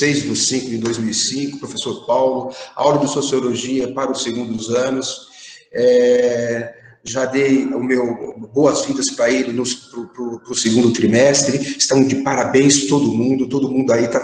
6/5 de 2005, professor Paulo, aula de Sociologia para os segundos anos. Já dei o meu boas-vindas para ele para o segundo trimestre. Estão de parabéns todo mundo aí está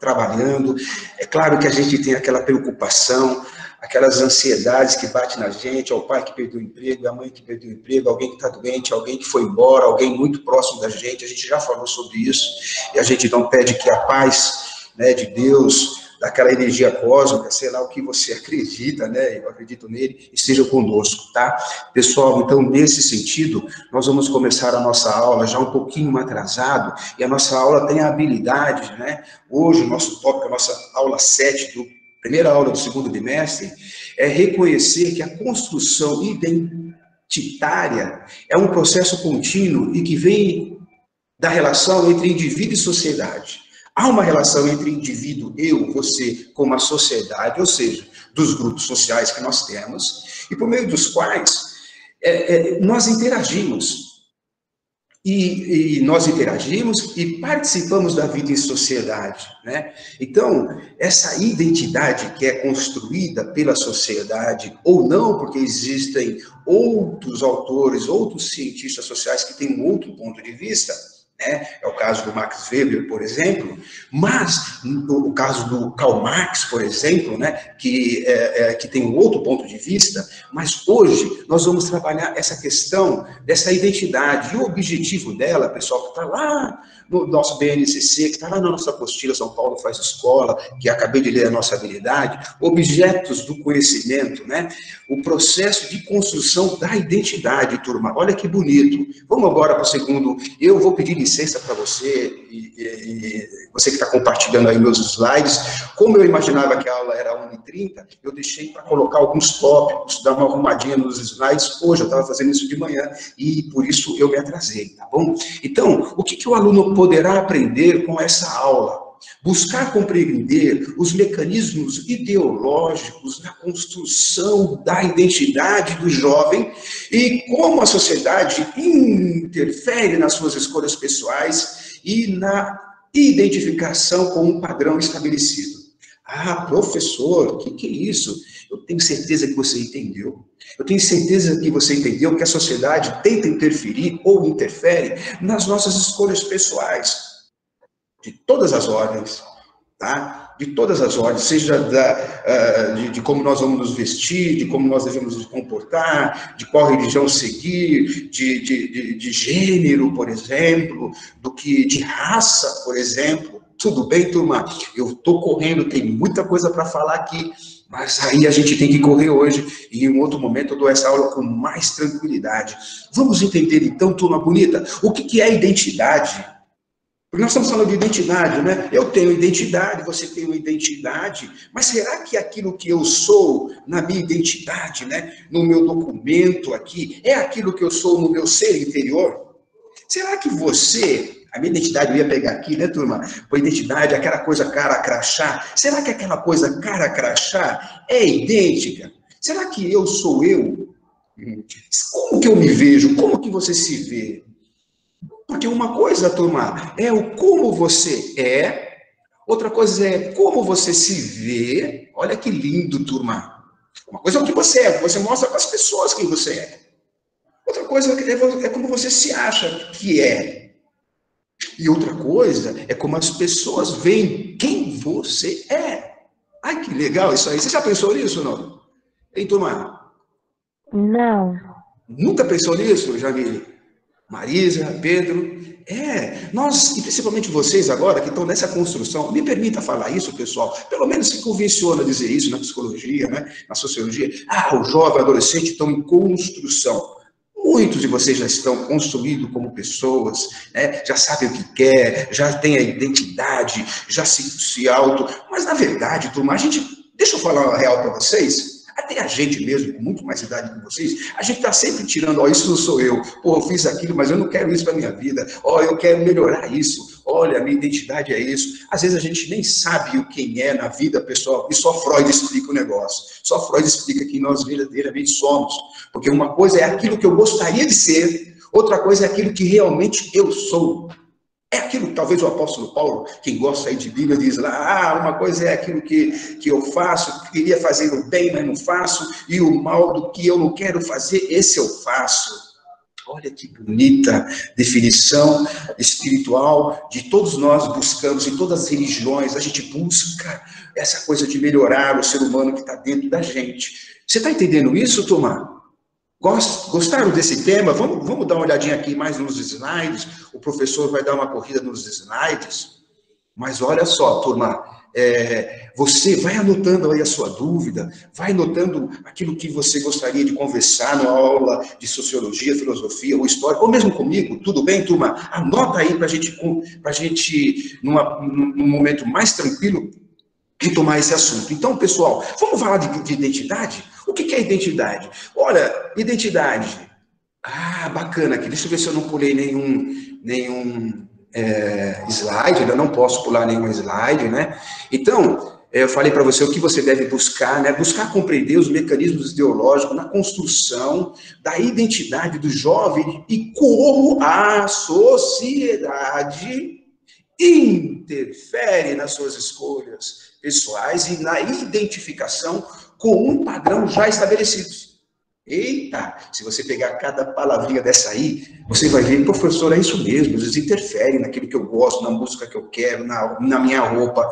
trabalhando. É claro que a gente tem aquela preocupação, aquelas ansiedades que batem na gente, é o pai que perdeu o emprego, é a mãe que perdeu o emprego, alguém que está doente, alguém que foi embora, alguém muito próximo da gente. A gente já falou sobre isso, e a gente então pede que a paz, né, de Deus, daquela energia cósmica, sei lá o que você acredita, né, eu acredito nele, esteja conosco, tá? Pessoal, então, nesse sentido, nós vamos começar a nossa aula já um pouquinho atrasado, e a nossa aula tem a habilidade, né, hoje o nosso tópico, a nossa aula 7, primeira aula do segundo bimestre, é reconhecer que a construção identitária é um processo contínuo e que vem da relação entre indivíduo e sociedade. Há uma relação entre indivíduo, eu, você, com a sociedade, ou seja, dos grupos sociais que nós temos, e por meio dos quais nós interagimos. E nós interagimos e participamos da vida em sociedade, né? Então, essa identidade que é construída pela sociedade, ou não, porque existem outros autores, outros cientistas sociais que têm um outro ponto de vista, né? É o caso do Max Weber, por exemplo, mas o caso do Karl Marx, por exemplo, né? Que tem um outro ponto de vista, mas hoje nós vamos trabalhar essa questão dessa identidade, e o objetivo dela, pessoal, que está lá no nosso BNCC, que está lá na nossa apostila São Paulo Faz Escola, que acabei de ler a nossa habilidade, objetos do conhecimento, né? O processo de construção da identidade, turma, olha que bonito. Vamos agora para o segundo, eu vou pedir licença para você, e você que está compartilhando aí meus slides. Como eu imaginava que a aula era 1h30, eu deixei para colocar alguns tópicos, dar uma arrumadinha nos slides. Hoje eu estava fazendo isso de manhã, e por isso eu me atrasei, tá bom? Então, o que o aluno poderá aprender com essa aula? Buscar compreender os mecanismos ideológicos da construção da identidade do jovem e como a sociedade interfere nas suas escolhas pessoais e na identificação com um padrão estabelecido. Ah, professor, o que é isso? Eu tenho certeza que você entendeu. Eu tenho certeza que você entendeu que a sociedade tenta interferir ou interfere nas nossas escolhas pessoais. De todas as ordens, tá? De todas as ordens, seja de como nós vamos nos vestir, de como nós devemos nos comportar, de qual religião seguir, de gênero, por exemplo, de raça, por exemplo. Tudo bem, turma? Eu estou correndo, tem muita coisa para falar aqui, mas aí a gente tem que correr hoje, e em outro momento eu dou essa aula com mais tranquilidade. Vamos entender então, turma bonita, o que é identidade? Porque nós estamos falando de identidade, né? Eu tenho identidade, você tem uma identidade, mas será que aquilo que eu sou na minha identidade, né, no meu documento aqui, é aquilo que eu sou no meu ser interior? Será que você, a minha identidade, eu ia pegar aqui, né, turma? A identidade, aquela coisa cara crachá, será que aquela coisa cara crachá é idêntica? Será que eu sou eu? Como que eu me vejo? Como que você se vê? Porque uma coisa, turma, é o como você é, outra coisa é como você se vê. Olha que lindo, turma. Uma coisa é o que você mostra para as pessoas quem você é. Outra coisa é como você se acha que é. E outra coisa é como as pessoas veem quem você é. Ai, que legal isso aí. Você já pensou nisso, não? Hein, turma? Não. Nunca pensou nisso, Jamile? Marisa, Pedro, nós, e principalmente vocês agora, que estão nessa construção, me permita falar isso, pessoal, pelo menos se convenciona dizer isso na psicologia, né, na sociologia, o jovem, adolescente estão em construção. Muitos de vocês já estão construídos como pessoas, né, já sabem o que quer, já têm a identidade, já se auto, mas na verdade, turma, deixa eu falar a real para vocês, até a gente mesmo, com muito mais idade que vocês, a gente está sempre tirando, isso não sou eu, eu fiz aquilo, mas eu não quero isso para a minha vida, eu quero melhorar isso, olha, a minha identidade é isso. Às vezes a gente nem sabe o quem é na vida, pessoal, e só Freud explica o negócio, só Freud explica quem nós verdadeiramente somos, porque uma coisa é aquilo que eu gostaria de ser, outra coisa é aquilo que realmente eu sou. É aquilo que talvez o apóstolo Paulo, quem gosta aí de Bíblia, diz lá, uma coisa é aquilo que eu faço, que queria fazer o bem, mas não faço, e o mal do que eu não quero fazer, esse eu faço. Olha que bonita definição espiritual de todos nós buscamos, em todas as religiões, a gente busca essa coisa de melhorar o ser humano que está dentro da gente. Você está entendendo isso, turma? Gostaram desse tema? Vamos dar uma olhadinha aqui mais nos slides. O professor vai dar uma corrida nos slides. Mas olha só, turma, você vai anotando aí a sua dúvida, vai anotando aquilo que você gostaria de conversar na aula de sociologia, filosofia ou história, ou mesmo comigo, tudo bem, turma? Anota aí para a gente num momento mais tranquilo, retomar esse assunto. Então, pessoal, vamos falar de identidade? O que é identidade? Olha, identidade. Bacana aqui. Deixa eu ver se eu não pulei nenhum slide. Eu não posso pular nenhum slide, né? Então, eu falei para você o que você deve buscar, né? Buscar compreender os mecanismos ideológicos na construção da identidade do jovem e como a sociedade interfere nas suas escolhas pessoais e na identificação com um padrão já estabelecido. Eita, se você pegar cada palavrinha dessa aí, você vai ver, professor, é isso mesmo, eles interferem naquilo que eu gosto, na música que eu quero, na minha roupa,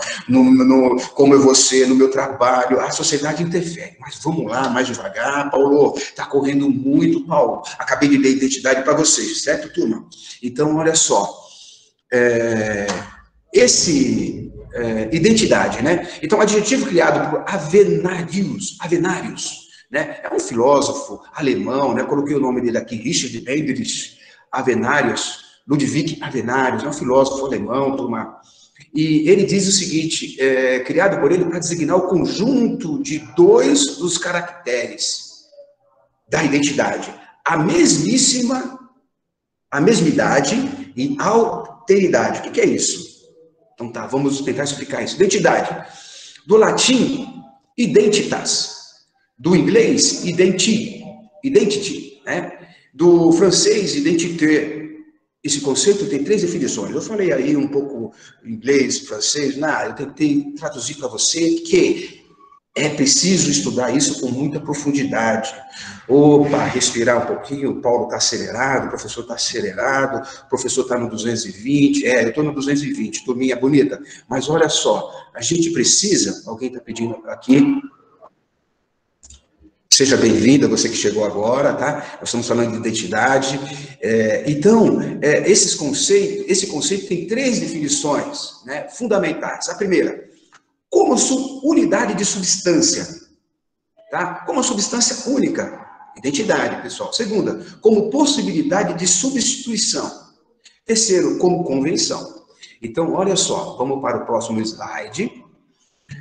como eu vou ser, no meu trabalho, a sociedade interfere. Mas vamos lá, mais devagar, Paulo, está correndo muito, Paulo. Acabei de ler identidade para vocês, certo, turma? Então, olha só, identidade, né? Então, adjetivo criado por Avenarius, né? É um filósofo alemão, né? Coloquei o nome dele aqui, Richard Heinrich Avenarius, Ludwig Avenarius, é um filósofo alemão, turma. E ele diz o seguinte, criado por ele para designar o conjunto de dois dos caracteres da identidade. A mesmidade e alteridade. O que é isso? Então tá, vamos tentar explicar isso. Identidade. Do latim, identitas. Do inglês, identity, né? Do francês, identité. Esse conceito tem 3 definições. Eu falei aí um pouco inglês, francês, eu tentei traduzir para você que é preciso estudar isso com muita profundidade. Opa, respirar um pouquinho, o Paulo está acelerado, o professor está acelerado, o professor está no 220, eu estou no 220, turminha bonita. Mas olha só, a gente precisa, alguém está pedindo aqui, seja bem-vinda, você que chegou agora, tá? Nós estamos falando de identidade. Então, esse conceito tem 3 definições, né, fundamentais. A primeira, como unidade de substância, tá? Como substância única, identidade, pessoal. Segunda, como possibilidade de substituição. Terceiro, como convenção. Então, olha só, vamos para o próximo slide.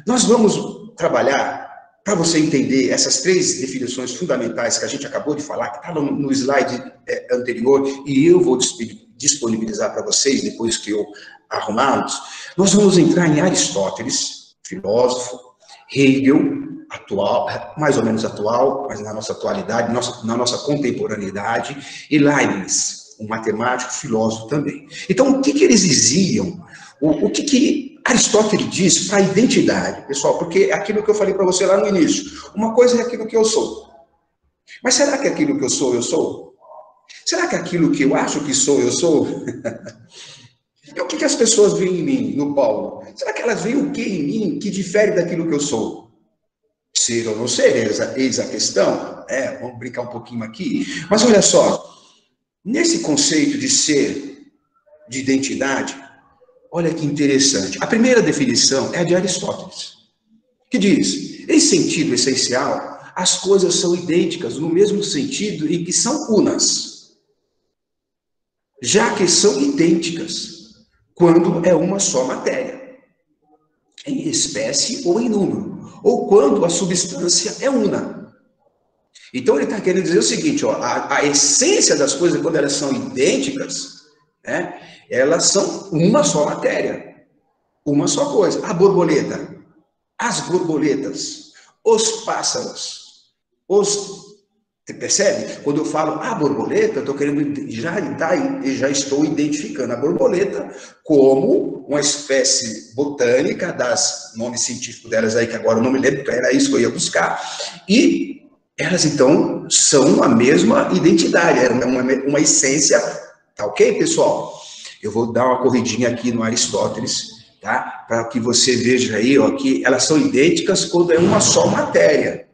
Nós vamos trabalhar, para você entender essas 3 definições fundamentais que a gente acabou de falar, que estava no slide anterior, e eu vou disponibilizar para vocês, depois que eu arrumá-los. Nós vamos entrar em Aristóteles, filósofo, Hegel, atual, mais ou menos atual, mas na nossa atualidade, na nossa contemporaneidade, e Leibniz, um matemático, filósofo também. Então, o que eles diziam? O que Aristóteles diz para a identidade, pessoal? Porque é aquilo que eu falei para você lá no início. Uma coisa é aquilo que eu sou. Mas será que aquilo que eu sou, eu sou? Será que aquilo que eu acho que sou, eu sou? E o que as pessoas veem em mim, no Paulo? Será que elas veem o que em mim que difere daquilo que eu sou? Ser ou não ser, eis a questão. Vamos brincar um pouquinho aqui. Mas olha só, nesse conceito de ser, de identidade, olha que interessante. A primeira definição é a de Aristóteles, que diz, em sentido essencial, as coisas são idênticas no mesmo sentido em que são unas, já que são idênticas quando é uma só matéria, em espécie ou em número, ou quando a substância é una. Então, ele está querendo dizer o seguinte, a essência das coisas, quando elas são idênticas, né, elas são uma só matéria, uma só coisa. A borboleta, as borboletas, os pássaros, os Você percebe? Quando eu falo a borboleta, eu estou querendo, já estou identificando a borboleta como uma espécie botânica, das nomes científicos delas aí, que agora eu não me lembro, porque era isso que eu ia buscar, e elas, então, são a mesma identidade, é uma essência, tá ok, pessoal? Eu vou dar uma corridinha aqui no Aristóteles, tá? Para que você veja aí, ó, que elas são idênticas quando é uma só matéria.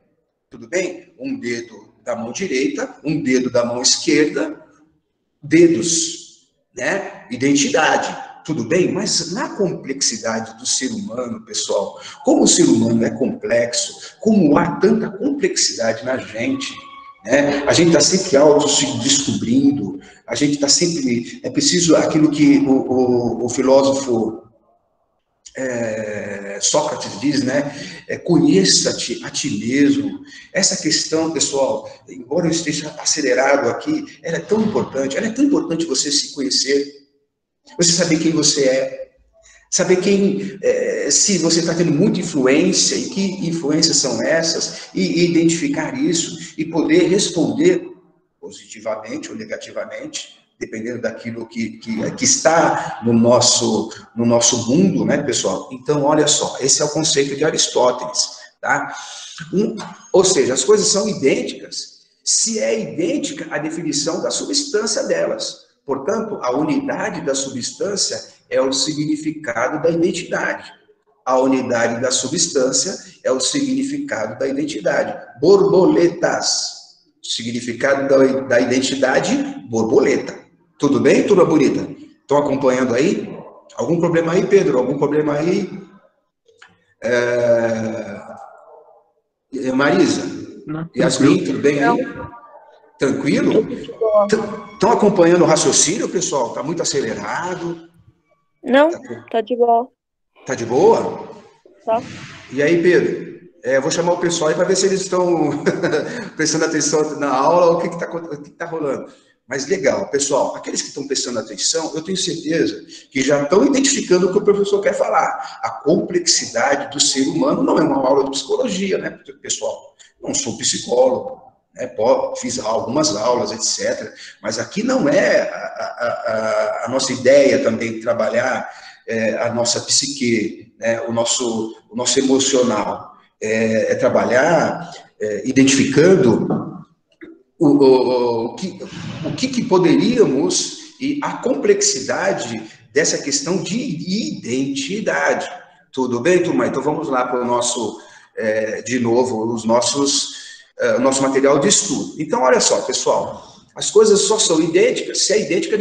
Tudo bem? Um dedo da mão direita, um dedo da mão esquerda, dedos, né? Identidade. Tudo bem? Mas na complexidade do ser humano, pessoal, como o ser humano é complexo, como há tanta complexidade na gente, né? A gente está sempre auto se descobrindo, a gente está sempre... É preciso aquilo que o filósofo Sócrates diz, né? Conheça-te a ti mesmo. Essa questão, pessoal, embora eu esteja acelerado aqui, ela é tão importante você se conhecer, você saber quem você é, saber se você está tendo muita influência e que influências são essas, e identificar isso e poder responder positivamente ou negativamente, dependendo daquilo que está no nosso mundo, né, pessoal? Então, olha só, esse é o conceito de Aristóteles, tá? Ou seja, as coisas são idênticas, se é idêntica a definição da substância delas. Portanto, a unidade da substância é o significado da identidade. A unidade da substância é o significado da identidade. Borboletas. Significado da identidade, borboleta. Tudo bem, turma bonita? Estão acompanhando aí? Algum problema aí, Pedro? Algum problema aí? Marisa? Não, Yasmin, tudo bem aí? Tranquilo? Estão acompanhando o raciocínio, pessoal? Está muito acelerado? Não, tá de boa. Tá de boa? Tá. E aí, Pedro? Eu vou chamar o pessoal aí para ver se eles estão prestando atenção na aula ou o que está rolando. Mas legal, pessoal, aqueles que estão prestando atenção, eu tenho certeza que já estão identificando o que o professor quer falar. A complexidade do ser humano não é uma aula de psicologia, né, pessoal? Não sou psicólogo, né? Fiz algumas aulas, etc. Mas aqui não é a nossa ideia também de trabalhar a nossa psique, né? o nosso emocional. Trabalhar identificando o que poderíamos e a complexidade dessa questão de identidade. Tudo bem, turma? Então vamos lá para o nosso, de novo, o nosso material de estudo. Então, olha só, pessoal, as coisas só são idênticas se é idêntica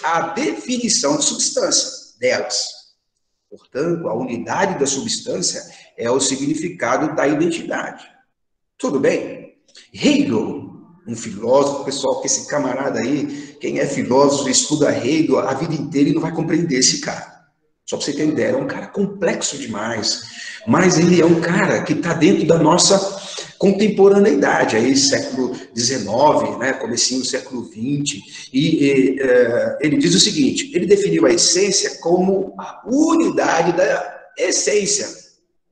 a definição de substância delas. Portanto, a unidade da substância é o significado da identidade. Tudo bem? Hegel, um filósofo, pessoal, que esse camarada aí, quem é filósofo, estuda Hegel a vida inteira e não vai compreender esse cara. Só para você ter ideia, é um cara complexo demais, mas ele é um cara que está dentro da nossa contemporaneidade, aí século XIX, né, comecinho do século XX, e ele diz o seguinte, ele definiu a essência como a unidade da essência.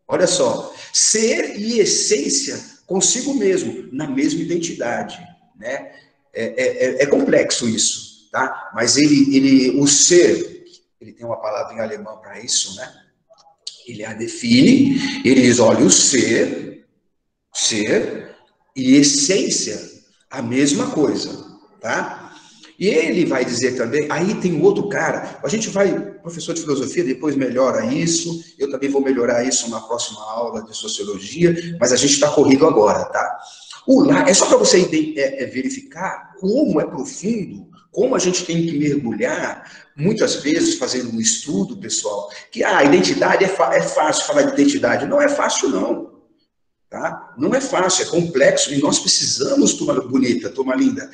Olha só, ser e essência consigo mesmo, na mesma identidade, né? É complexo isso, tá? Mas o ser, ele tem uma palavra em alemão para isso, né? Ele a define, ele diz, olha, o ser e essência, a mesma coisa, tá? E ele vai dizer também, aí tem um outro cara, a gente vai, professor de filosofia, depois melhora isso, eu também vou melhorar isso na próxima aula de sociologia, mas a gente está corrido agora, tá? É só para você verificar como é profundo, como a gente tem que mergulhar, muitas vezes fazendo um estudo, pessoal, que a identidade é fácil falar de identidade. Não é fácil, não. Tá? Não é fácil, é complexo, e nós precisamos, turma bonita, turma linda,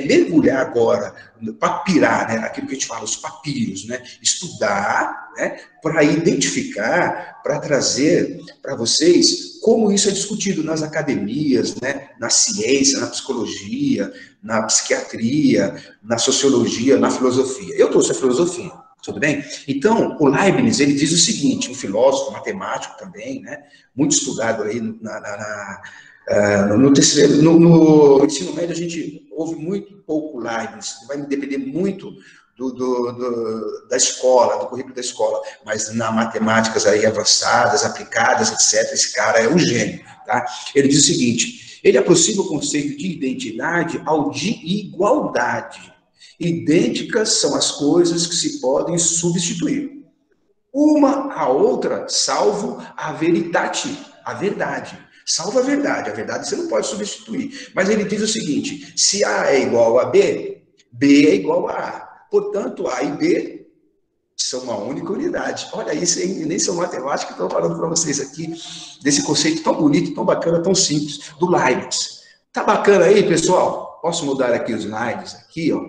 mergulhar agora, papirar, né? Aquilo que a gente fala, os papiros, né? Estudar, né? Para identificar, para trazer para vocês como isso é discutido nas academias, né? Na ciência, na psicologia, na psiquiatria, na sociologia, na filosofia. Eu trouxe a filosofia. Tudo bem? Então, o Leibniz, ele diz o seguinte, um filósofo, matemático também, né? Muito estudado aí No ensino médio, a gente ouve muito pouco lives, vai depender muito da escola, do currículo da escola, mas na matemáticas aí avançadas, aplicadas, etc., esse cara é um gênio, tá? Ele diz o seguinte, ele aproxima o conceito de identidade ao de igualdade. Idênticas são as coisas que se podem substituir. Uma a outra, salvo a veritate, a verdade. Salvo a verdade você não pode substituir. Mas ele diz o seguinte, se A é igual a B, B é igual a A. Portanto, A e B são uma única unidade. Olha isso, nem são matemáticos que estão falando para vocês aqui, desse conceito tão bonito, tão bacana, tão simples, do Leibniz. Tá bacana aí, pessoal? Posso mudar aqui os slides, aqui, ó.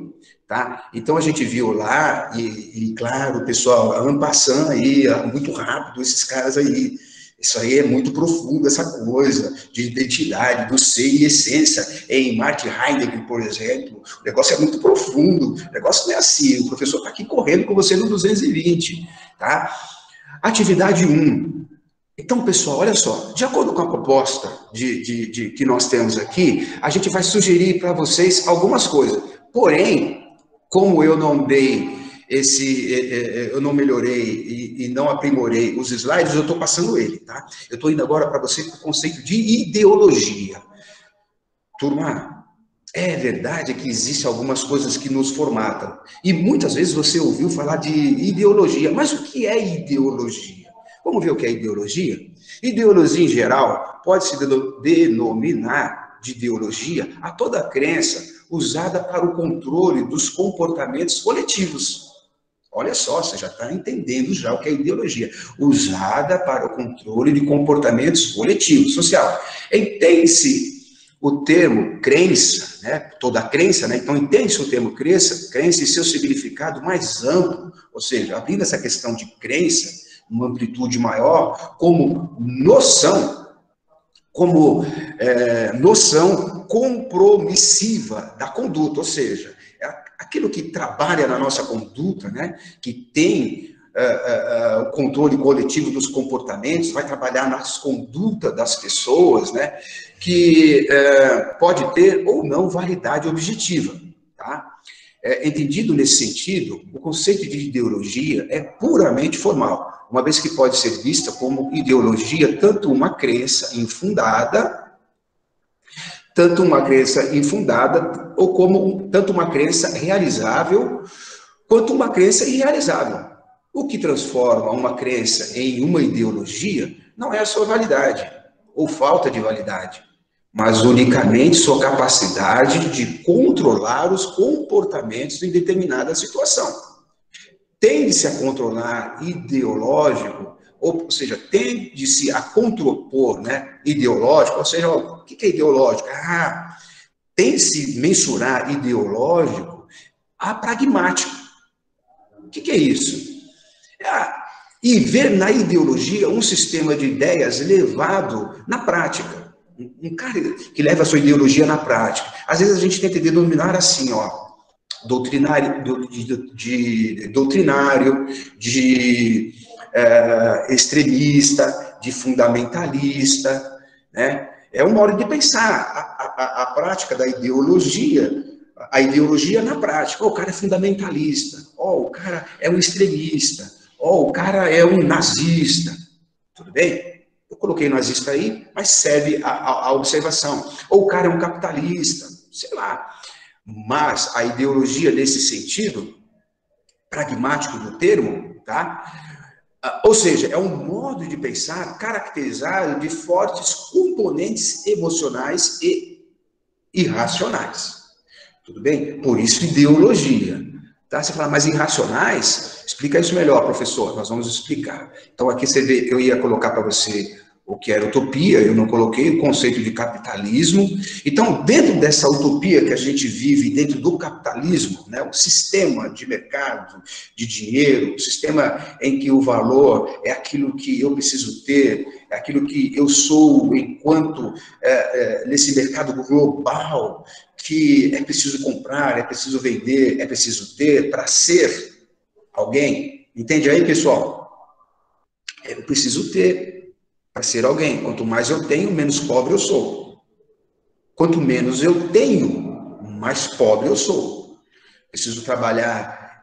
Tá? Então a gente viu lá, e claro, pessoal, en passant aí, muito rápido, esses caras aí. Isso aí é muito profundo, essa coisa de identidade, do ser e essência. Em Martin Heidegger, por exemplo, o negócio é muito profundo. O negócio não é assim, o professor está aqui correndo com você no 220. Tá? Atividade 1. Então, pessoal, olha só, de acordo com a proposta que nós temos aqui, a gente vai sugerir para vocês algumas coisas. Porém, como eu não dei eu não melhorei e não aprimorei os slides, eu estou passando ele, tá? Eu estou indo agora para você com o conceito de ideologia. Turma, é verdade que existem algumas coisas que nos formatam. E muitas vezes você ouviu falar de ideologia. Mas o que é ideologia? Vamos ver o que é ideologia? Ideologia, em geral, pode-se denominar de ideologia a toda crença usada para o controle dos comportamentos coletivos. Olha só, você já está entendendo já o que é ideologia. Usada para o controle de comportamentos coletivos, social. Entende-se o termo crença, né? Toda crença, né? Então entende-se o termo crença e seu significado mais amplo, ou seja, abrindo essa questão de crença, uma amplitude maior, como noção compromissiva da conduta, ou seja, aquilo que trabalha na nossa conduta, né, que tem o controle coletivo dos comportamentos, vai trabalhar nas condutas das pessoas, né, que pode ter ou não validade objetiva. Tá? Entendido nesse sentido, o conceito de ideologia é puramente formal, uma vez que pode ser vista como ideologia tanto uma crença infundada, ou como tanto uma crença realizável, quanto uma crença irrealizável. O que transforma uma crença em uma ideologia não é a sua validade, ou falta de validade, mas unicamente sua capacidade de controlar os comportamentos em determinada situação. Tende-se a controlar ideológico, ou seja, tende-se a contrapor, né, ideológico, ou seja, o que é ideológico? Tem-se mensurar ideológico a pragmático. O que é isso? E ver na ideologia um sistema de ideias levado na prática. Um cara que leva a sua ideologia na prática. Às vezes a gente tenta denominar assim, ó, doutrinário, de extremista, de fundamentalista, né? É uma hora de pensar a prática da ideologia, a ideologia na prática. O cara é fundamentalista, o cara é um extremista, o cara é um nazista, tudo bem? Eu coloquei nazista aí, mas serve a observação. Ou o cara é um capitalista, sei lá. Mas a ideologia, nesse sentido, pragmático do termo, tá? Ou seja, é um modo de pensar caracterizado de fortes componentes emocionais e irracionais. Tudo bem? Por isso, ideologia. Tá? Você fala, mas irracionais? Explica isso melhor, professor. Nós vamos explicar. Então, aqui você vê, eu ia colocar para você o que era utopia, eu não coloquei o conceito de capitalismo. Então, dentro dessa utopia que a gente vive, dentro do capitalismo, né, o sistema de mercado, de dinheiro, o sistema em que o valor é aquilo que eu preciso ter, é aquilo que eu sou enquanto nesse mercado global, que é preciso comprar, é preciso vender, é preciso ter para ser alguém. Entende aí, pessoal? Eu preciso ter para ser alguém. Quanto mais eu tenho, menos pobre eu sou. Quanto menos eu tenho, mais pobre eu sou. Preciso trabalhar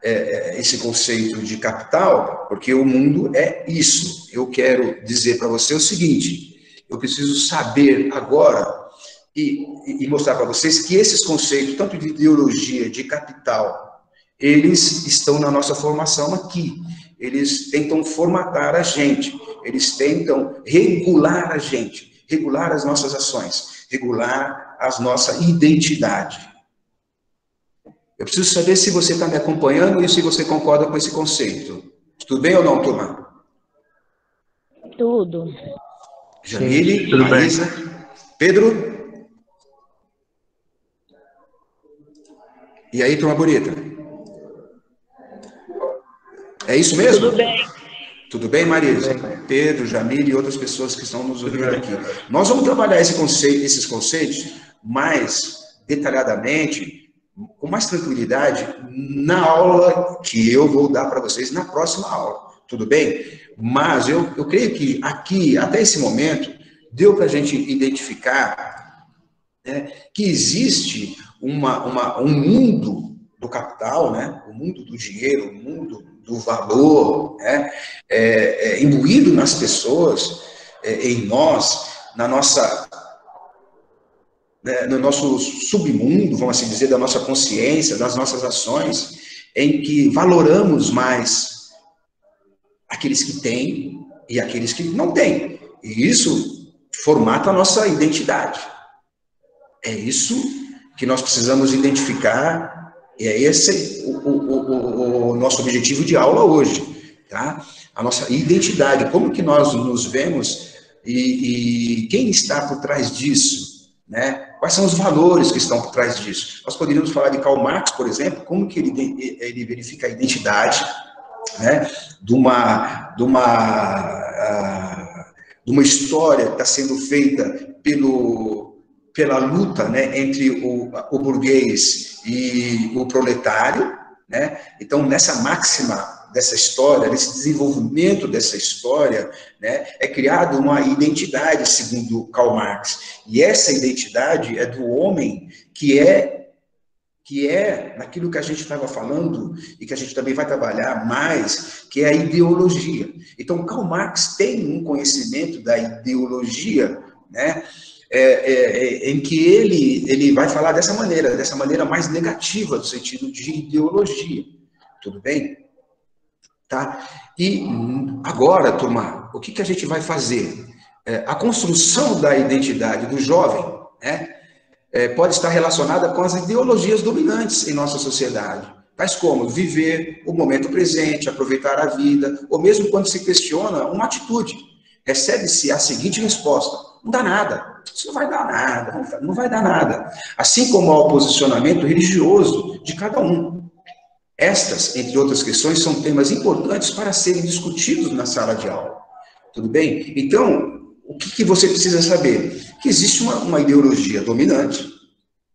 esse conceito de capital, porque o mundo é isso. Eu quero dizer para você o seguinte, eu preciso saber agora e mostrar para vocês que esses conceitos, tanto de ideologia, de capital, eles estão na nossa formação aqui. Eles tentam formatar a gente, eles tentam regular a gente, regular as nossas ações, regular a nossa identidade. Eu preciso saber se você está me acompanhando e se você concorda com esse conceito. Tudo bem ou não, turma? Tudo. Jamile, Marisa, Pedro? E aí, turma bonita? É isso mesmo? Tudo bem. Tudo bem, Marisa? Pedro, Jamile e outras pessoas que estão nos ouvindo aqui. Nós vamos trabalhar esses conceitos mais detalhadamente, com mais tranquilidade, na aula que eu vou dar para vocês na próxima aula. Tudo bem? Mas eu creio que aqui, até esse momento, deu para a gente identificar, né, que existe um mundo do capital, né, o mundo do dinheiro, o mundo do valor, né, imbuído nas pessoas, em nós, no nosso submundo, vamos assim dizer, da nossa consciência, das nossas ações, em que valoramos mais aqueles que têm e aqueles que não têm. E isso formata a nossa identidade. É isso que nós precisamos identificar, e é esse o nosso objetivo de aula hoje, tá? A nossa identidade, como que nós nos vemos e quem está por trás disso, né? Quais são os valores que estão por trás disso? Nós poderíamos falar de Karl Marx, por exemplo, como que ele verifica a identidade, né? De uma história que está sendo feita pela luta, né, entre o burguês e o proletário, né? Então, nessa máxima dessa história, nesse desenvolvimento dessa história, né, é criada uma identidade, segundo Karl Marx. E essa identidade é do homem que é naquilo que a gente estava falando e que a gente também vai trabalhar mais, que é a ideologia. Então, Karl Marx tem um conhecimento da ideologia, né, em que ele vai falar dessa maneira mais negativa, no sentido de ideologia. Tudo bem? Tá? E agora, turma, o que a gente vai fazer? A construção da identidade do jovem, né, pode estar relacionada com as ideologias dominantes em nossa sociedade, tais como viver o momento presente, aproveitar a vida, ou mesmo quando se questiona uma atitude, recebe-se a seguinte resposta: não dá nada, isso não vai dar nada, não vai dar nada. Assim como ao posicionamento religioso de cada um. Estas, entre outras questões, são temas importantes para serem discutidos na sala de aula. Tudo bem? Então, o que você precisa saber? Que existe uma ideologia dominante,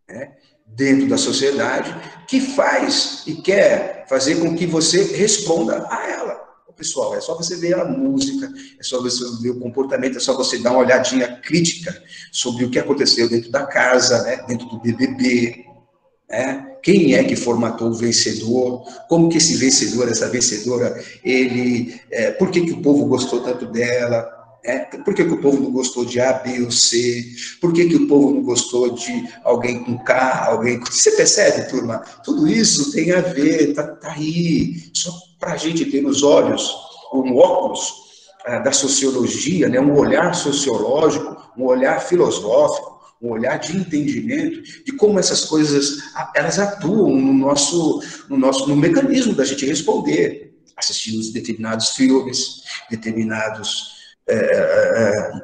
né, dentro da sociedade, que faz e quer fazer com que você responda a ela. Pessoal, é só você ver a música, é só você ver o comportamento, é só você dar uma olhadinha crítica sobre o que aconteceu dentro da casa, né, dentro do BBB, né? Quem é que formatou o vencedor? Como que esse vencedor, essa vencedora, por que o povo gostou tanto dela? Por que o povo não gostou de A, B ou C? Por que o povo não gostou de alguém com K, alguém com... Você percebe, turma? Tudo isso tem a ver, tá aí, só para a gente ter nos olhos, um óculos da sociologia, né? Um olhar sociológico, um olhar filosófico, um olhar de entendimento de como essas coisas, elas atuam no mecanismo da gente responder, assistindo determinados filmes,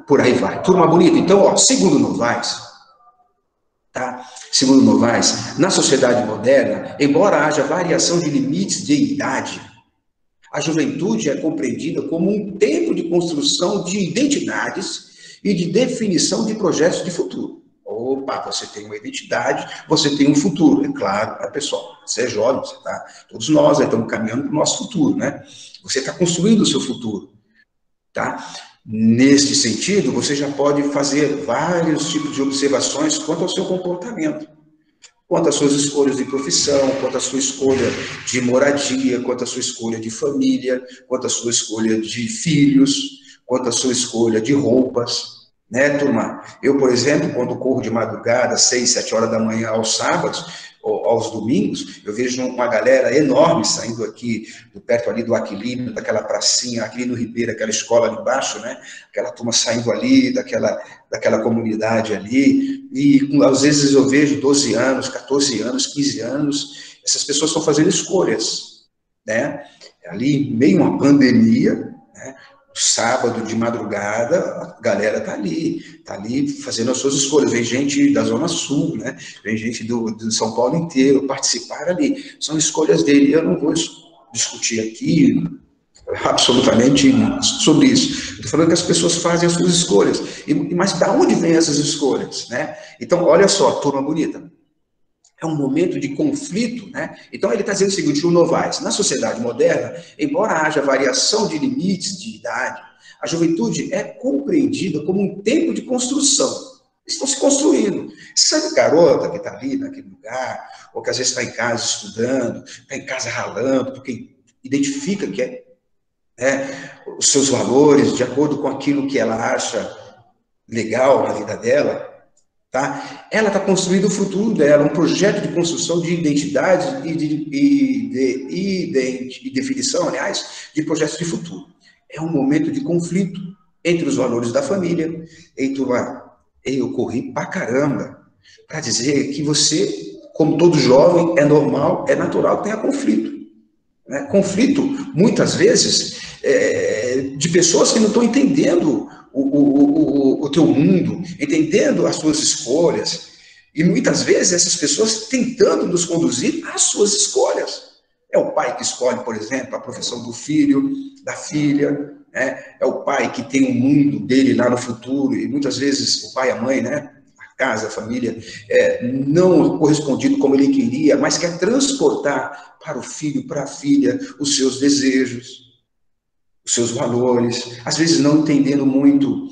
por aí vai. Turma bonita. Então, ó, segundo Novaes, tá? Segundo Novaes, na sociedade moderna, embora haja variação de limites de idade, a juventude é compreendida como um tempo de construção de identidades e de definição de projetos de futuro. Opa, você tem uma identidade, você tem um futuro. É claro, pessoal, você é jovem, você tá, todos nós estamos caminhando para o nosso futuro, né? Você está construindo o seu futuro, tá? Neste sentido, você já pode fazer vários tipos de observações quanto ao seu comportamento, quanto às suas escolhas de profissão, quanto à sua escolha de moradia, quanto à sua escolha de família, quanto à sua escolha de filhos, quanto à sua escolha de roupas, né, turma? Eu, por exemplo, quando corro de madrugada, 6, 7 horas da manhã aos sábados, ou aos domingos, eu vejo uma galera enorme saindo aqui, perto ali do Aquilino, daquela pracinha, Aquilino Ribeiro, aquela escola ali embaixo, né? Aquela turma saindo ali, daquela comunidade ali, e às vezes eu vejo 12 anos, 14 anos, 15 anos, essas pessoas estão fazendo escolhas, né? Ali, meio uma pandemia, né? Sábado de madrugada, a galera tá ali fazendo as suas escolhas. Vem gente da Zona Sul, né? Vem gente do São Paulo inteiro participar ali. São escolhas dele. Eu não vou discutir aqui absolutamente sobre isso. Estou falando que as pessoas fazem as suas escolhas. Mas da onde vêm essas escolhas, né? Então, olha só, turma bonita. É um momento de conflito, né? Então ele está dizendo o seguinte, o Novaes, na sociedade moderna, embora haja variação de limites de idade, a juventude é compreendida como um tempo de construção. Eles estão se construindo. Sabe garota que está ali naquele lugar, ou que às vezes está em casa estudando, está em casa ralando, porque identifica que os seus valores, de acordo com aquilo que ela acha legal na vida dela, tá? Ela está construindo o futuro dela, um projeto de construção de identidade e definição, aliás, de projetos de futuro. É um momento de conflito entre os valores da família. Eu corri pra caramba para dizer que você, como todo jovem, é normal, é natural que tenha conflito. Né? Conflito, muitas vezes, de pessoas que não estão entendendo o teu mundo, entendendo as suas escolhas, e muitas vezes essas pessoas tentando nos conduzir às suas escolhas. É o pai que escolhe, por exemplo, a profissão do filho, da filha, né? É o pai que tem o mundo dele lá no futuro, e muitas vezes o pai e a mãe, né? A casa, a família, não correspondido como ele queria, mas quer transportar para o filho, para a filha, os seus desejos, os seus valores, às vezes não entendendo muito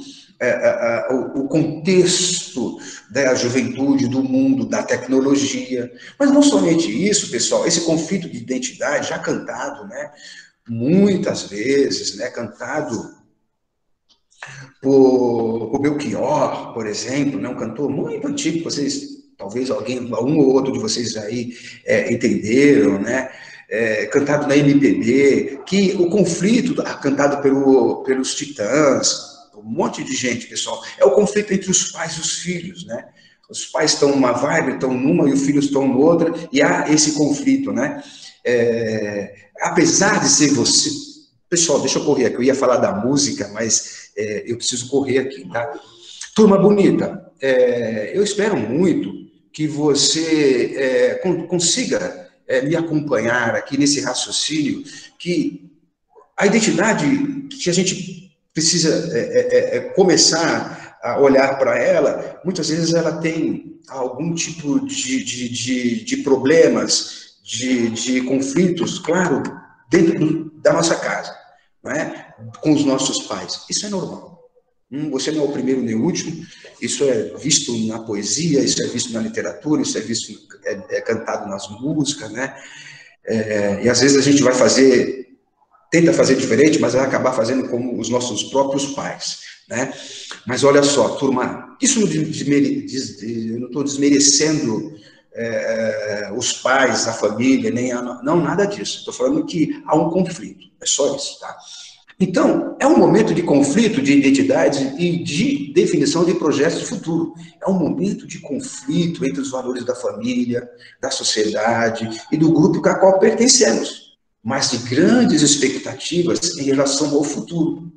o contexto da juventude, do mundo, da tecnologia. Mas não somente isso, pessoal, esse conflito de identidade já cantado, né, muitas vezes, né, cantado por Belchior, por exemplo, né, um cantor muito antigo, vocês, talvez um ou outro de vocês aí entenderam, né, cantado na MPB, que o conflito cantado pelos Titãs, um monte de gente, pessoal, é o conflito entre os pais e os filhos, né? Os pais estão numa vibe, estão numa, e os filhos estão noutra, e há esse conflito, né? Apesar de ser você... Pessoal, deixa eu correr aqui, eu ia falar da música, mas eu preciso correr aqui, tá? Turma bonita, eu espero muito que você consiga me acompanhar aqui nesse raciocínio, que a identidade que a gente precisa começar a olhar para ela, muitas vezes ela tem algum tipo de problemas, de conflitos, claro, dentro da nossa casa, não é? Com os nossos pais. Isso é normal. Você não é o primeiro nem o último, isso é visto na poesia, isso é visto na literatura, isso é visto, cantado nas músicas, né? E às vezes a gente tenta fazer diferente, mas vai acabar fazendo como os nossos próprios pais, né? Mas olha só, turma, isso não eu não estou desmerecendo os pais, a família, não, nada disso. Estou falando que há um conflito, é só isso, tá? Então, é um momento de conflito de identidade e de definição de projetos de futuro. É um momento de conflito entre os valores da família, da sociedade e do grupo a qual pertencemos, mas de grandes expectativas em relação ao futuro.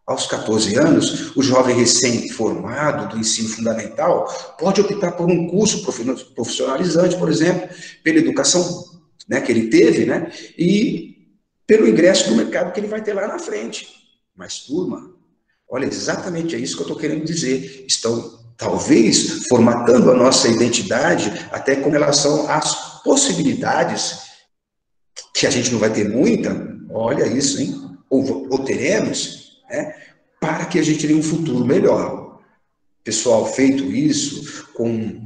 Aos 14 anos, o jovem recém-formado do ensino fundamental pode optar por um curso profissionalizante, por exemplo, pela educação, né, que ele teve, né, e pelo ingresso no mercado que ele vai ter lá na frente. Mas, turma, olha, exatamente é isso que eu estou querendo dizer. Estão, talvez, formatando a nossa identidade até com relação às possibilidades, que a gente não vai ter muita, olha isso, hein? Ou teremos, né? para que a gente tenha um futuro melhor. Pessoal, feito isso, com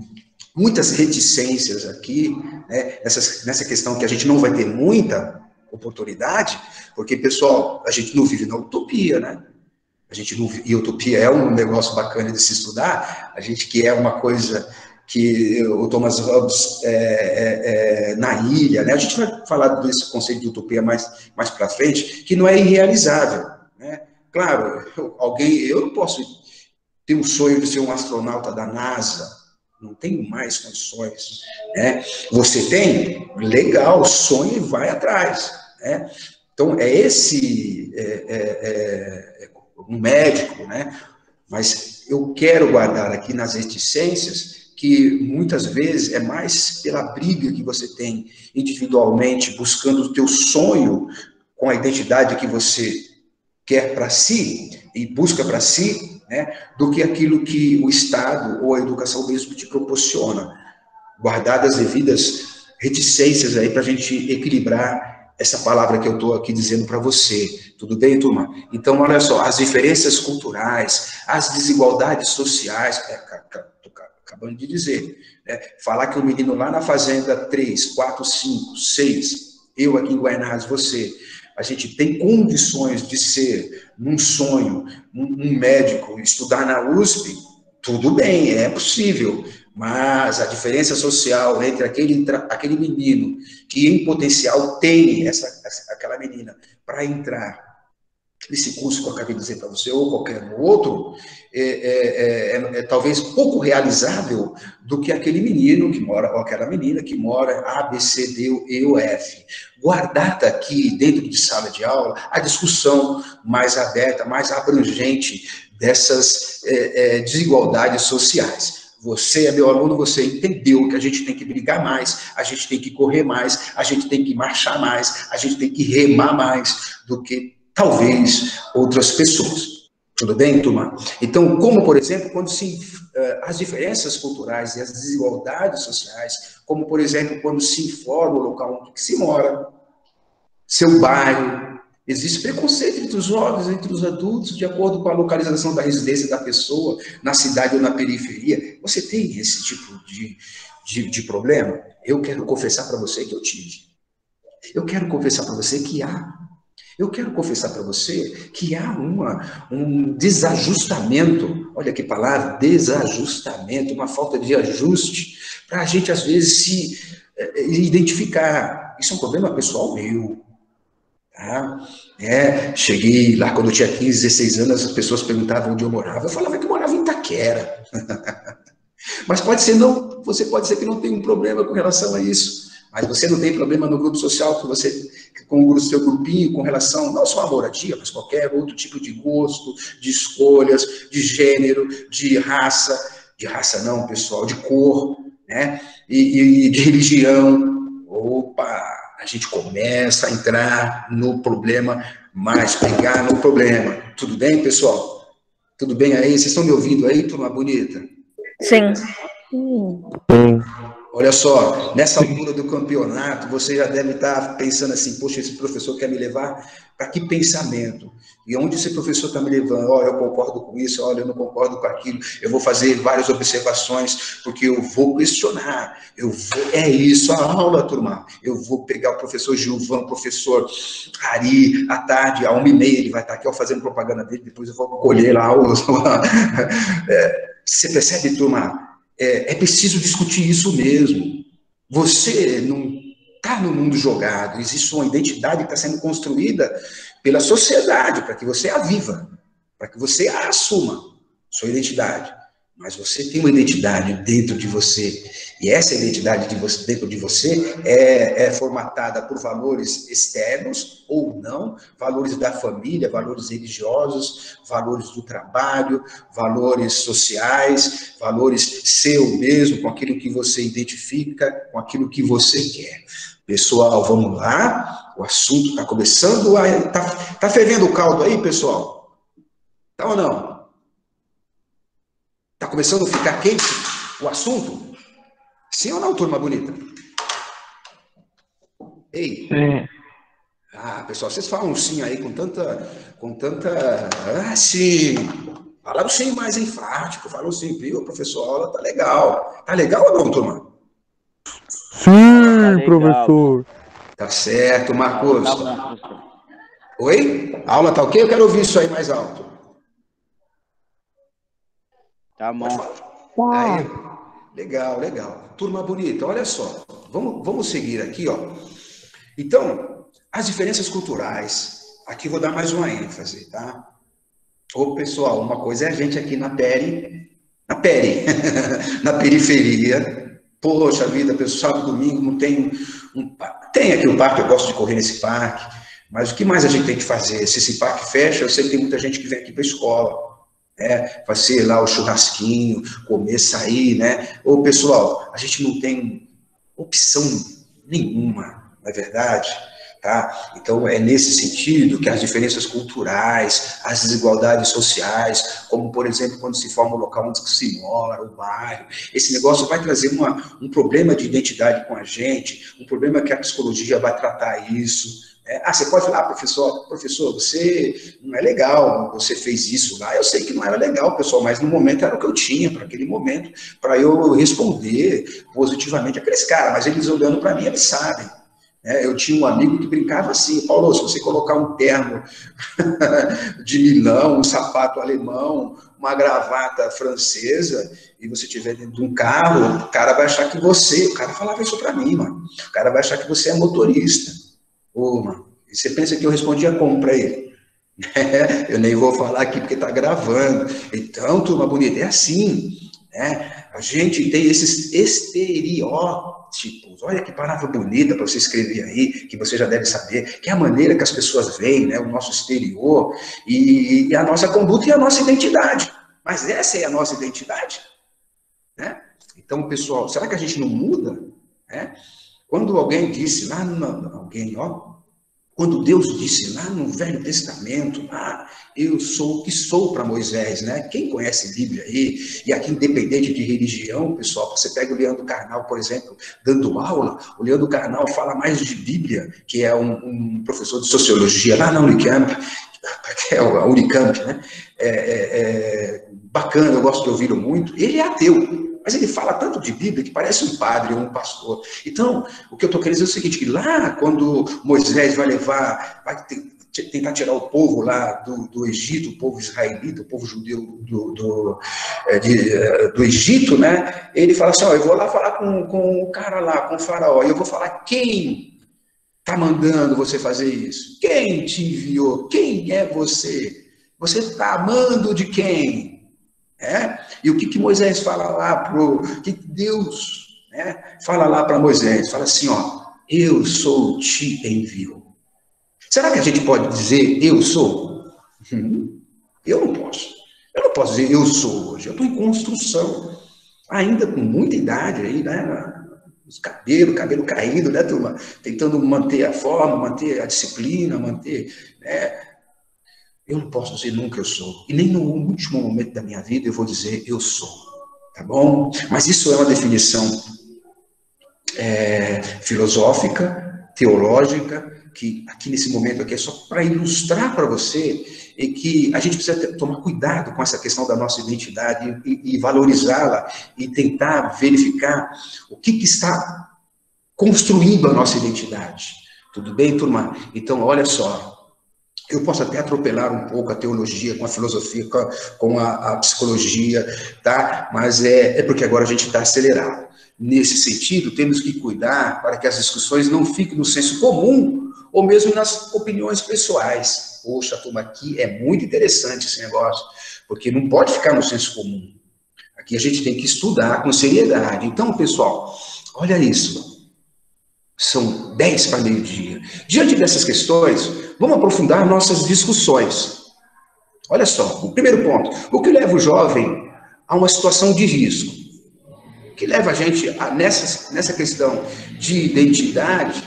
muitas reticências aqui, né, nessa questão que a gente não vai ter muita oportunidade, porque, pessoal, a gente não vive na utopia, né? A gente não, e utopia é um negócio bacana de se estudar, a gente que é uma coisa que o Thomas Hobbes na ilha, né? A gente vai falar desse conceito de utopia mais para frente, que não é irrealizável, né? Claro, eu não posso ter um sonho de ser um astronauta da NASA, não tenho mais condições, né? Você tem? Legal, sonha e vai atrás, né? Então, um médico, né? Mas eu quero guardar aqui nas reticências que muitas vezes é mais pela briga que você tem individualmente, buscando o teu sonho com a identidade que você quer para si e busca para si, né, do que aquilo que o Estado ou a educação mesmo te proporciona. Guardadas as devidas reticências aí para a gente equilibrar essa palavra que eu estou aqui dizendo para você. Tudo bem, turma? Então, olha só, as diferenças culturais, as desigualdades sociais, estou acabando de dizer, né? Falar que o menino lá na fazenda 3, 4, 5, 6, eu aqui em Guaianazes, você, a gente tem condições de ser, num sonho, um médico, estudar na USP, tudo bem, é possível, mas a diferença social entre aquele menino que em potencial tem aquela menina para entrar nesse curso que eu acabei de dizer para você, ou qualquer outro, talvez pouco realizável do que aquele menino que mora, ou aquela menina que mora A, B, C, D, E ou F. Guardada aqui, dentro de sala de aula, a discussão mais aberta, mais abrangente dessas desigualdades sociais. Você é meu aluno, você entendeu que a gente tem que brigar mais, a gente tem que correr mais, a gente tem que marchar mais, a gente tem que remar mais do que talvez outras pessoas. Tudo bem, turma? Então, como, por exemplo, quando as diferenças culturais e as desigualdades sociais, como, por exemplo, quando se informa o local onde se mora, seu bairro, existe preconceito entre os jovens, entre os adultos, de acordo com a localização da residência da pessoa, na cidade ou na periferia. Você tem esse tipo de problema? Eu quero confessar para você que eu tive. Eu quero confessar para você que há. Eu quero confessar para você que há um desajustamento, olha que palavra, desajustamento, uma falta de ajuste, para a gente, às vezes, se identificar. Isso é um problema pessoal meu. Tá? Cheguei lá quando eu tinha 15, 16 anos, as pessoas perguntavam onde eu morava. Eu falava que eu morava em Itaquera. Mas você pode ser que não tenha um problema com relação a isso. Mas você não tem problema no grupo social com o seu grupinho, com relação não só à moradia, mas qualquer outro tipo de gosto, de escolhas, de gênero, de raça não, pessoal, de cor, né? E de religião. Opa, a gente começa a entrar no problema, mais pegar no problema. Tudo bem, pessoal? Tudo bem aí? Vocês estão me ouvindo aí, turma bonita? Sim. Olha só, nessa altura do campeonato, você já deve estar pensando assim, poxa, esse professor quer me levar para que pensamento? E onde esse professor está me levando? Olha, eu concordo com isso, olha, eu não concordo com aquilo, eu vou fazer várias observações, porque eu vou questionar, é isso a aula, turma. Eu vou pegar o professor Gilvan, o professor Ari, à tarde, à 1h30, ele vai estar aqui, ó, fazendo propaganda dele, depois eu vou colher lá os... Você percebe, turma? É preciso discutir isso mesmo. Você não está no mundo jogado, existe uma identidade que está sendo construída pela sociedade, para que você a viva, para que você a assuma, sua identidade. Mas você tem uma identidade dentro de você, e essa identidade dentro de você é formatada por valores externos ou não, valores da família, valores religiosos, valores do trabalho, valores sociais, valores seu mesmo, com aquilo que você identifica, com aquilo que você quer. Pessoal, vamos lá, o assunto está começando a... Tá fervendo o caldo aí, pessoal? Tá ou não? Está começando a ficar quente o assunto? Sim ou não, turma bonita? Ei. Sim. Ah, pessoal, vocês falam sim aí ah, sim. Falaram sim mais enfático, falam sim, viu, professor, a aula tá legal. Tá legal ou não, turma? A aula tá Sim, legal. professor. Tá certo, A aula Marcos. tá bom, professor. Oi? A aula tá ok? Eu quero ouvir isso aí mais alto. Tá Pode bom. falar. Aí, Tá. legal, legal. Turma bonita, olha só. Vamos seguir aqui, ó. Então, as diferenças culturais. Aqui vou dar mais uma ênfase, tá? Ô, pessoal, uma coisa é a gente aqui na periferia. Poxa vida, pessoal, sábado, domingo não tem tem aqui o parque, eu gosto de correr nesse parque, mas o que mais a gente tem que fazer? Se esse parque fecha, eu sei que tem muita gente que vem aqui para a escola, né? Fazer lá o churrasquinho, comer, sair, né? Ô, pessoal, a gente não tem opção nenhuma, não é verdade? Tá? Então, é nesse sentido que as diferenças culturais, as desigualdades sociais, como, por exemplo, quando se forma o local onde se mora, o bairro, esse negócio vai trazer um problema de identidade com a gente, um problema que a psicologia vai tratar isso. Você pode falar, professor, você não é legal, você fez isso lá. Eu sei que não era legal, pessoal, mas no momento era o que eu tinha para aquele momento, para eu responder positivamente aqueles caras, mas eles olhando para mim, eles sabem. Eu tinha um amigo que brincava assim, Paulo, se você colocar um terno de Milão, um sapato alemão, uma gravata francesa, e você estiver dentro de um carro, o cara vai achar que o cara falava isso para mim, mano, o cara vai achar que você é motorista. Ô, mano, e você pensa que eu respondia como para ele? Eu nem vou falar aqui porque está gravando. Então, turma bonita, é assim, né? A gente tem esses estereótipos. Olha que palavra bonita para você escrever aí, que você já deve saber, que é a maneira que as pessoas veem, né, o nosso exterior e a nossa conduta e a nossa identidade. Mas essa é a nossa identidade, né? Então, pessoal, será que a gente não muda? Né? Quando alguém disse lá, quando Deus disse lá no Velho Testamento, eu sou o que sou para Moisés, né? Quem conhece Bíblia aí, e aqui independente de religião, pessoal, você pega o Leandro Carnal, por exemplo, dando aula, o Leandro Carnal fala mais de Bíblia, que é um professor de sociologia lá na Unicamp, que é a Unicamp, né? Bacana, eu gosto de ouvi-lo muito. Ele é ateu, mas ele fala tanto de Bíblia que parece um padre ou um pastor. Então, o que eu estou querendo dizer é o seguinte, que lá quando Moisés vai tentar tirar o povo lá do Egito, o povo israelita, o povo judeu do Egito, né? Ele fala assim, eu vou lá falar com o cara lá, com o faraó, e eu vou falar quem está mandando você fazer isso? Quem te enviou? Quem é você? Você está amando de quem? E o que Moisés fala lá que Deus, né, fala lá para Moisés? Fala assim, eu sou te envio. Será que a gente pode dizer eu sou? Eu não posso. Eu não posso dizer eu sou hoje. Eu estou em construção. Ainda com muita idade aí, né? Os cabelo caído, né, turma? Tentando manter a forma, manter a disciplina, manter, né? Eu não posso dizer nunca eu sou. E nem no último momento da minha vida eu vou dizer eu sou. Tá bom? Mas isso é uma definição filosófica, teológica, que aqui nesse momento aqui é só para ilustrar para você e que a gente precisa tomar cuidado com essa questão da nossa identidade e valorizá-la e tentar verificar o que está construindo a nossa identidade. Tudo bem, turma? Então, olha só, eu posso até atropelar um pouco a teologia com a filosofia, com a psicologia, tá? Mas é porque agora a gente está acelerado. Nesse sentido, temos que cuidar para que as discussões não fiquem no senso comum ou mesmo nas opiniões pessoais. Poxa, turma, aqui é muito interessante esse negócio, porque não pode ficar no senso comum. Aqui a gente tem que estudar com seriedade. Então, pessoal, olha isso. São 10 para meio-dia. Diante dessas questões, vamos aprofundar nossas discussões. Olha só, o primeiro ponto. O que leva o jovem a uma situação de risco? O que leva a gente nessa questão de identidade?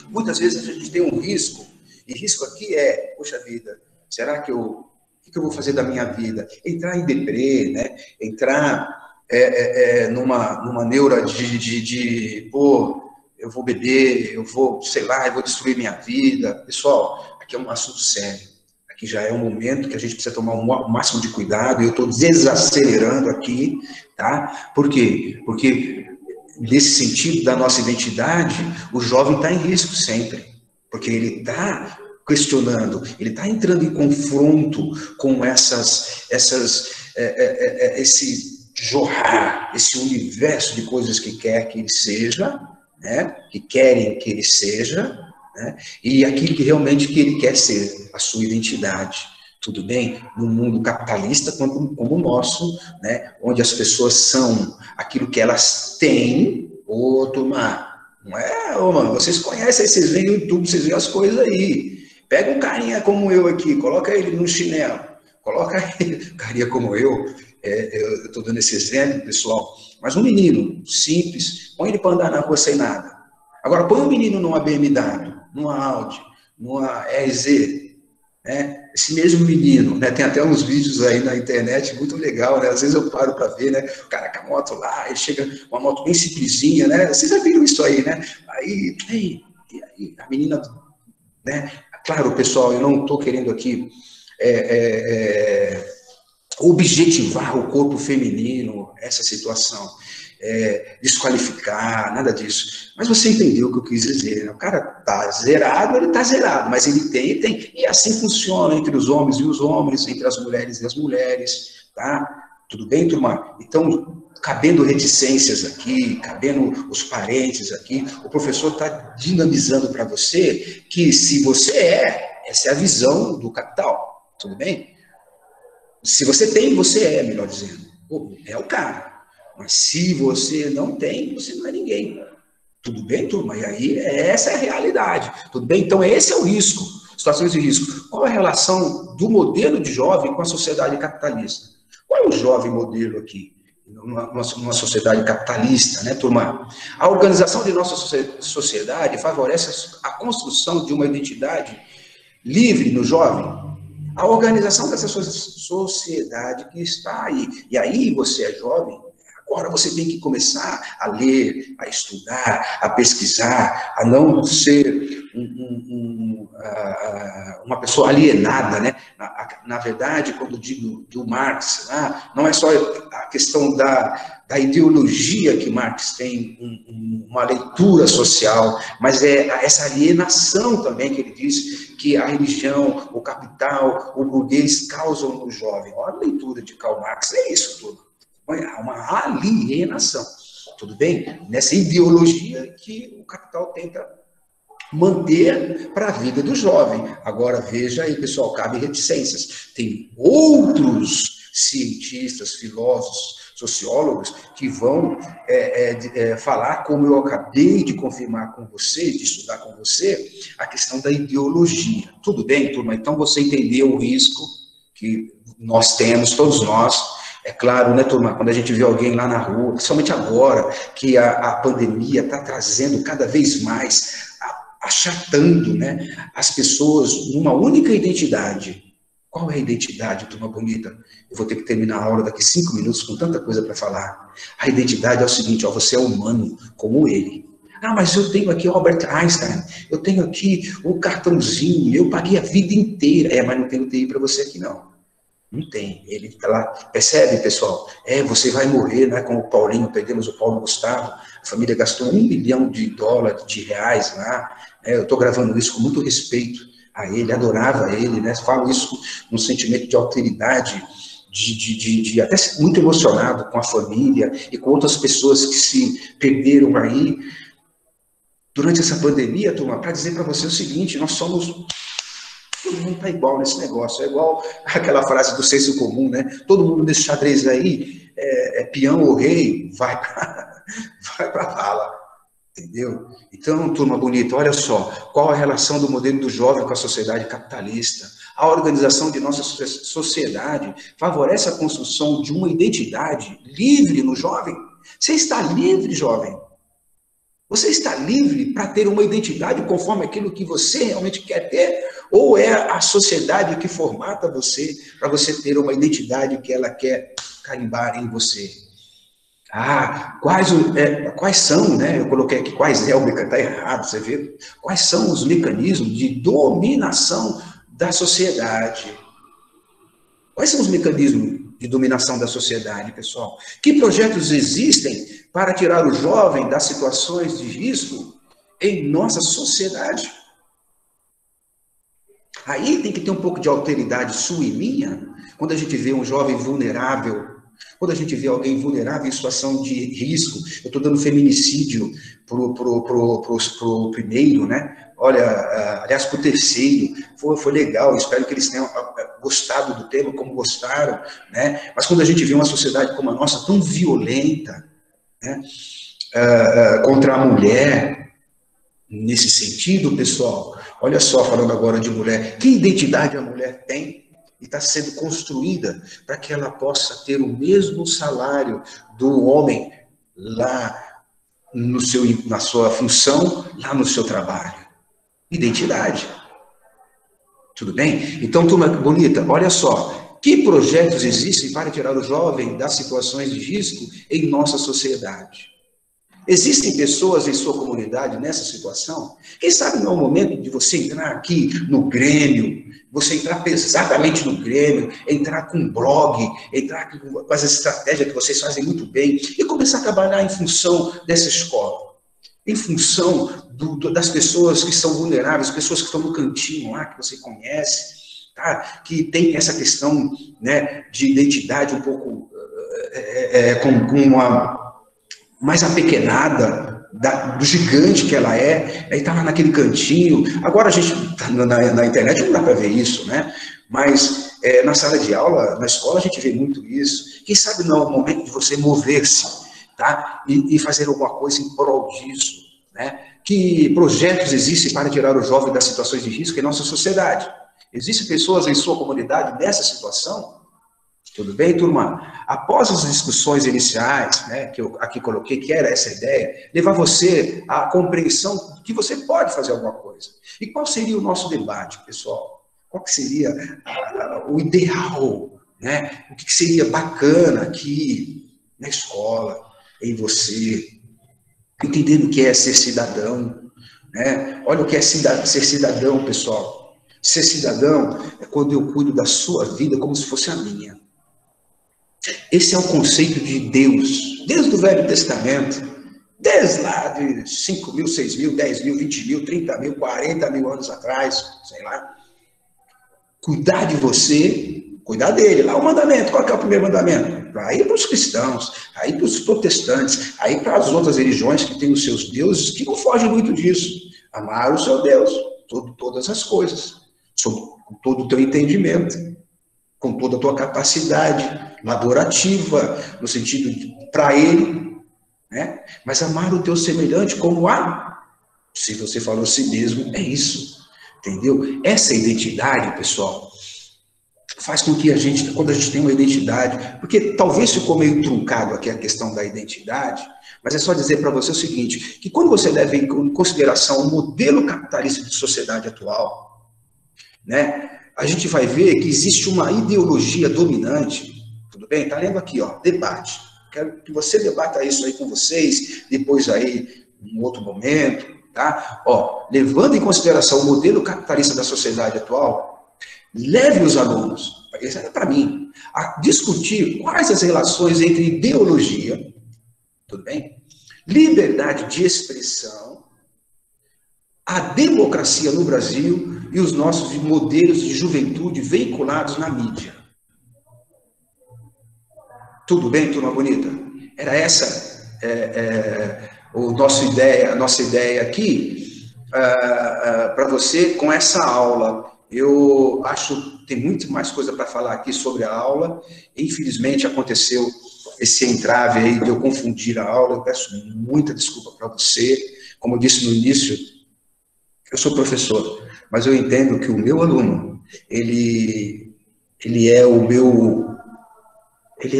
Muitas vezes a gente tem um risco, e risco aqui poxa vida, será que o que eu vou fazer da minha vida? Entrar em deprê, né? Entrar numa neura eu vou beber, eu vou, sei lá, eu vou destruir minha vida. Pessoal, aqui é um assunto sério. Aqui já é um momento que a gente precisa tomar o máximo de cuidado. Eu estou desacelerando aqui, tá? Por quê? Porque, nesse sentido da nossa identidade, o jovem está em risco sempre. Porque ele está questionando, ele está entrando em confronto com esse jorrar, esse universo de coisas que quer que ele seja, né? Que querem que ele seja, né? E aquilo que realmente que ele quer ser, a sua identidade. Tudo bem? No mundo capitalista como o nosso, né? Onde as pessoas são aquilo que elas têm. Ô, turma, não é, ô, mano, vocês conhecem, vocês veem no YouTube, vocês veem as coisas aí. Pega um carinha como eu aqui, coloca ele no chinelo, coloca ele, carinha como eu estou dando esse exemplo, pessoal, mas um menino simples, põe ele para andar na rua sem nada. Agora, põe um menino numa BMW, numa Audi, numa RZ, né? Esse mesmo menino, né? Tem até uns vídeos aí na internet muito legal, né? Às vezes eu paro para ver, né? O cara com a moto lá, ele chega com uma moto bem simplesinha, né? Vocês já viram isso aí, né? Aí a menina, né? Claro, pessoal, eu não estou querendo aqui objetivar o corpo feminino, essa situação, desqualificar, nada disso. Mas você entendeu o que eu quis dizer, né? O cara tá zerado, ele tá zerado, mas ele tem. E assim funciona entre os homens e os homens, entre as mulheres e as mulheres, tá? Tudo bem, turma? Então, cabendo reticências aqui, cabendo os parentes aqui, o professor está dinamizando para você que se você essa é a visão do capital, tudo bem? Se você tem, você melhor dizendo. Pô, é o cara. Mas se você não tem, você não é ninguém. Tudo bem, turma? E aí, essa é a realidade. Tudo bem? Então, esse é o risco. Situações de risco. Qual é a relação do modelo de jovem com a sociedade capitalista? Qual é o jovem modelo aqui? Numa sociedade capitalista, né, turma? A organização de nossa sociedade favorece a construção de uma identidade livre no jovem. A organização dessa sociedade que está aí. E aí você é jovem, agora você tem que começar a ler, a estudar, a pesquisar, a não ser uma pessoa alienada, né? Na verdade, quando digo do Marx, não é só a questão da ideologia que Marx tem, uma leitura social, mas é essa alienação também que ele diz que a religião, o capital, o burguês causam no jovem. Olha a leitura de Karl Marx, é isso tudo. É uma alienação, tudo bem? Nessa ideologia que o capital tenta manter para a vida do jovem. Agora, veja aí, pessoal, cabe reticências. Tem outros cientistas, filósofos, sociólogos que vão falar, como eu acabei de confirmar com você, de estudar com você, a questão da ideologia. Tudo bem, turma? Então, você entendeu o risco que nós temos, todos nós. É claro, né, turma, quando a gente vê alguém lá na rua, principalmente agora, que a pandemia está trazendo cada vez mais, achatando, né, as pessoas numa única identidade. Qual é a identidade, turma bonita? Eu vou ter que terminar a aula daqui 5 minutos com tanta coisa para falar. A identidade é o seguinte, ó, você é humano como ele. Ah, mas eu tenho aqui Albert Einstein, eu tenho aqui o cartãozinho, eu paguei a vida inteira. Mas não tem UTI para você aqui, não. Não tem. Ele está lá. Percebe, pessoal? Você vai morrer, né? Como o Paulinho, perdemos o Paulo Gustavo, a família gastou $1 milhão de reais lá. Eu estou gravando isso com muito respeito a ele, adorava ele, né? Falo isso com um sentimento de alteridade, de até muito emocionado com a família e com outras pessoas que se perderam aí durante essa pandemia, turma, para dizer para você o seguinte, nós somos... Todo mundo está igual nesse negócio, é igual aquela frase do senso comum, né? Todo mundo nesse xadrez aí, peão ou rei, vai para a vala, entendeu? Então, turma bonita, olha só, qual a relação do modelo do jovem com a sociedade capitalista? A organização de nossa sociedade favorece a construção de uma identidade livre no jovem. Você está livre, jovem? Você está livre para ter uma identidade conforme aquilo que você realmente quer ter? Ou é a sociedade que formata você para você ter uma identidade que ela quer carimbar em você? Quais são, né? Eu coloquei aqui quais é o mecanismo, está errado, você vê? Quais são os mecanismos de dominação da sociedade? Quais são os mecanismos de dominação da sociedade, pessoal? Que projetos existem para tirar o jovem das situações de risco em nossa sociedade? Aí tem que ter um pouco de alteridade sua e minha, quando a gente vê um jovem vulnerável, quando a gente vê alguém vulnerável em situação de risco. Eu estou dando feminicídio pro primeiro, né? Olha, aliás, para o terceiro, foi legal, espero que eles tenham gostado do tema, como gostaram, né? Mas quando a gente vê uma sociedade como a nossa, tão violenta, né? Contra a mulher, nesse sentido, pessoal, olha só, falando agora de mulher, que identidade a mulher tem e está sendo construída para que ela possa ter o mesmo salário do homem lá na sua função, lá no seu trabalho. Identidade. Tudo bem? Então, turma bonita, olha só, que projetos existem para tirar o jovem das situações de risco em nossa sociedade? Existem pessoas em sua comunidade nessa situação? Quem sabe não é o momento de você entrar aqui no Grêmio, você entrar pesadamente no Grêmio, entrar com um blog, entrar com as estratégias que vocês fazem muito bem e começar a trabalhar em função dessa escola, em função das pessoas que são vulneráveis, pessoas que estão no cantinho lá, que você conhece, tá? Que tem essa questão, né, de identidade um pouco com uma mais apequenada do gigante que ela é, aí tá lá naquele cantinho. Agora a gente tá na internet não dá para ver isso, né? Mas na sala de aula, na escola a gente vê muito isso. Quem sabe não é o momento de você mover-se, tá? E fazer alguma coisa em prol disso, né? Que projetos existem para tirar o jovem das situações de risco em nossa sociedade? Existem pessoas em sua comunidade nessa situação? Tudo bem, turma? Após as discussões iniciais, né, que eu aqui coloquei, que era essa ideia, levar você à compreensão de que você pode fazer alguma coisa. E qual seria o nosso debate, pessoal? Qual que seria o ideal, né? O que seria bacana aqui na escola, em você, entendendo o que é ser cidadão, né? Olha o que é ser cidadão, pessoal. Ser cidadão é quando eu cuido da sua vida como se fosse a minha. Esse é o conceito de Deus, desde o Velho Testamento, desde lá de 5 mil, 6 mil, 10 mil, 20 mil, 30 mil, 40 mil anos atrás, sei lá. Cuidar de você, cuidar dele. Lá o mandamento, qual que é o primeiro mandamento? Aí para os cristãos, aí para os protestantes, aí para as outras religiões que têm os seus deuses, que não fogem muito disso. Amar o seu Deus, todas as coisas, com todo o teu entendimento, com toda a tua capacidade laborativa, no sentido de para ele, né? Mas amar o teu semelhante como se você falou a si mesmo, é isso, entendeu? Essa identidade, pessoal, faz com que quando a gente tem uma identidade, porque talvez ficou meio truncado aqui a questão da identidade, mas é só dizer para você o seguinte, que quando você leva em consideração o modelo capitalista de sociedade atual, né? A gente vai ver que existe uma ideologia dominante, tudo bem? Está lendo aqui, ó, debate. Quero que você debata isso aí com vocês, depois aí, em outro momento, tá? Ó, levando em consideração o modelo capitalista da sociedade atual, leve os alunos, isso é para mim, a discutir quais as relações entre ideologia, tudo bem? Liberdade de expressão, a democracia no Brasil e os nossos modelos de juventude veiculados na mídia. Tudo bem, turma bonita? Era essa a nossa ideia aqui para você com essa aula. Eu acho que tem muito mais coisa para falar aqui sobre a aula. Infelizmente aconteceu esse entrave aí de eu confundir a aula. Eu peço muita desculpa para você. Como eu disse no início, eu sou professor, mas eu entendo que o meu aluno, ele é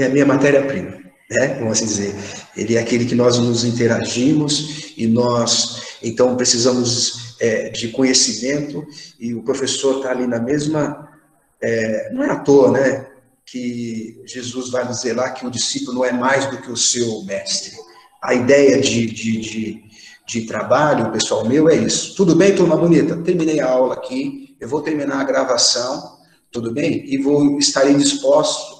a minha matéria-prima, né? Vamos assim dizer. Ele é aquele que nós nos interagimos e nós, então, precisamos de conhecimento e o professor está ali na mesma, não é à toa, né? que Jesus vai dizer lá que o discípulo não é mais do que o seu mestre. A ideia de trabalho, pessoal meu, é isso. Tudo bem, turma bonita? Terminei a aula aqui, eu vou terminar a gravação, tudo bem? E estarei disposto,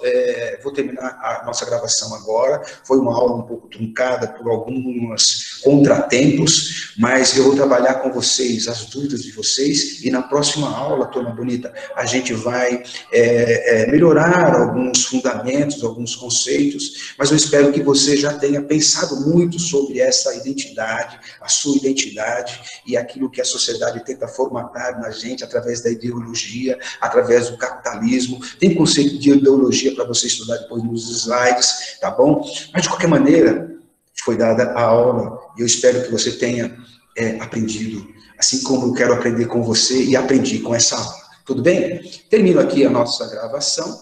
vou terminar a nossa gravação agora. Foi uma aula um pouco truncada por alguns contratempos, mas eu vou trabalhar com vocês, as dúvidas de vocês, e na próxima aula, turma bonita, a gente vai melhorar alguns fundamentos, alguns conceitos, mas eu espero que você já tenha pensado muito sobre essa identidade, a sua identidade, e aquilo que a sociedade tenta formatar na gente através da ideologia, através do capitalismo. Tem conceito de ideologia para você estudar depois nos slides, tá bom? Mas, de qualquer maneira, foi dada a aula, e eu espero que você tenha aprendido, assim como eu quero aprender com você, e aprendi com essa aula. Tudo bem? Termino aqui a nossa gravação.